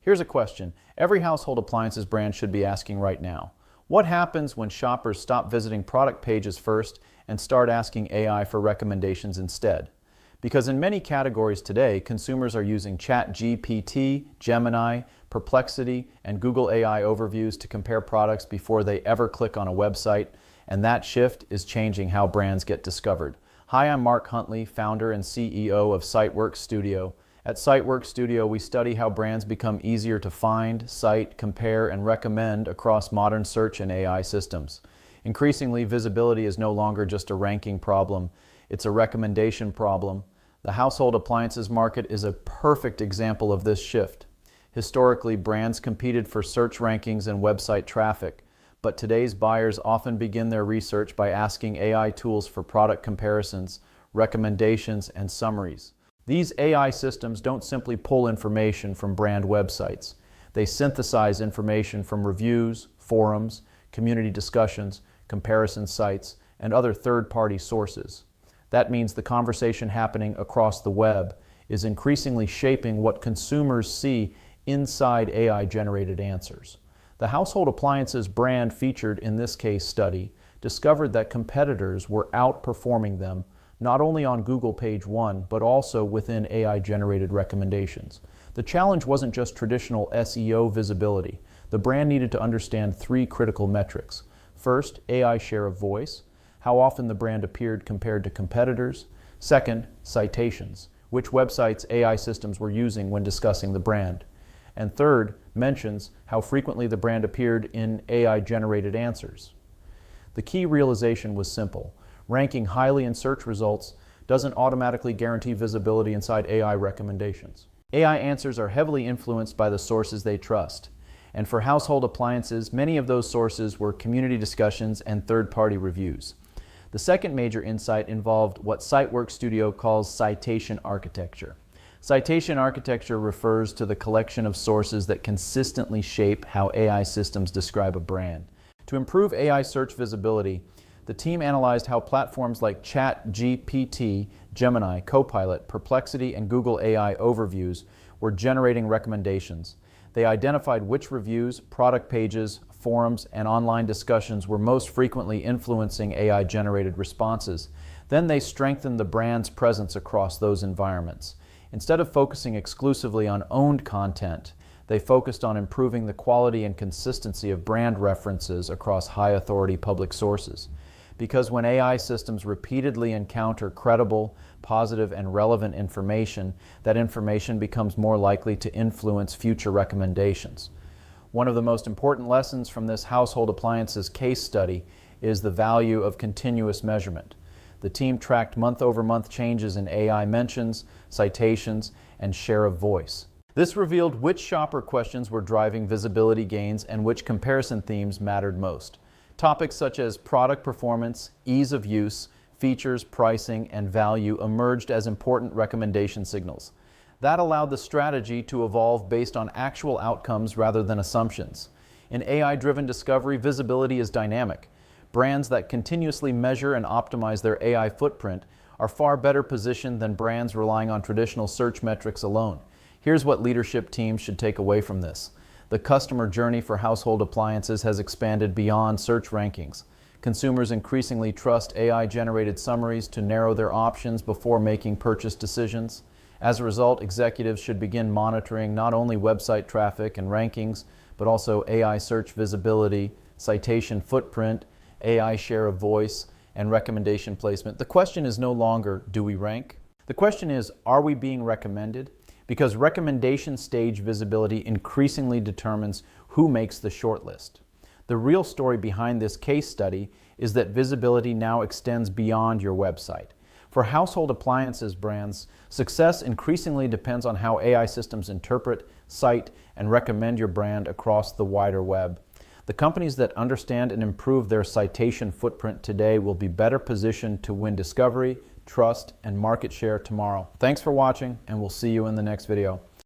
Here's a question every household appliances brand should be asking right now. What happens when shoppers stop visiting product pages first and start asking AI for recommendations instead? Because in many categories today, consumers are using ChatGPT, Gemini, Perplexity, and Google AI overviews to compare products before they ever click on a website, and that shift is changing how brands get discovered. Hi, I'm Mark Huntley, founder and CEO of CiteWorks Studio. At CiteWorks Studio, we study how brands become easier to find, cite, compare, and recommend across modern search and AI systems. Increasingly, visibility is no longer just a ranking problem, it's a recommendation problem. The household appliances market is a perfect example of this shift. Historically, brands competed for search rankings and website traffic, but today's buyers often begin their research by asking AI tools for product comparisons, recommendations, and summaries. These AI systems don't simply pull information from brand websites. They synthesize information from reviews, forums, community discussions, comparison sites, and other third-party sources. That means the conversation happening across the web is increasingly shaping what consumers see inside AI-generated answers. The household appliances brand featured in this case study discovered that competitors were outperforming them not only on Google page 1, but also within AI-generated recommendations. The challenge wasn't just traditional SEO visibility. The brand needed to understand 3 critical metrics. First, AI share of voice, how often the brand appeared compared to competitors. Second, citations, which websites AI systems were using when discussing the brand. And third, mentions, how frequently the brand appeared in AI-generated answers. The key realization was simple. Ranking highly in search results doesn't automatically guarantee visibility inside AI recommendations. AI answers are heavily influenced by the sources they trust. And for household appliances, many of those sources were community discussions and third-party reviews. The second major insight involved what CiteWorks Studio calls citation architecture. Citation architecture refers to the collection of sources that consistently shape how AI systems describe a brand. To improve AI search visibility, the team analyzed how platforms like ChatGPT, Gemini, Copilot, Perplexity, and Google AI overviews were generating recommendations. They identified which reviews, product pages, forums, and online discussions were most frequently influencing AI-generated responses. Then they strengthened the brand's presence across those environments. Instead of focusing exclusively on owned content, they focused on improving the quality and consistency of brand references across high-authority public sources. Because when AI systems repeatedly encounter credible, positive, and relevant information, that information becomes more likely to influence future recommendations. One of the most important lessons from this household appliances case study is the value of continuous measurement. The team tracked month-over-month changes in AI mentions, citations, and share of voice. This revealed which shopper questions were driving visibility gains and which comparison themes mattered most. Topics such as product performance, ease of use, features, pricing, and value emerged as important recommendation signals. That allowed the strategy to evolve based on actual outcomes rather than assumptions. In AI-driven discovery, visibility is dynamic. Brands that continuously measure and optimize their AI footprint are far better positioned than brands relying on traditional search metrics alone. Here's what leadership teams should take away from this. The customer journey for household appliances has expanded beyond search rankings. Consumers increasingly trust AI-generated summaries to narrow their options before making purchase decisions. As a result, executives should begin monitoring not only website traffic and rankings, but also AI search visibility, citation footprint, AI share of voice, and recommendation placement. The question is no longer, do we rank? The question is, are we being recommended? Because recommendation stage visibility increasingly determines who makes the shortlist. The real story behind this case study is that visibility now extends beyond your website. For household appliances brands, success increasingly depends on how AI systems interpret, cite, and recommend your brand across the wider web. The companies that understand and improve their citation footprint today will be better positioned to win discovery, trust, and market share tomorrow. Thanks for watching, and we'll see you in the next video.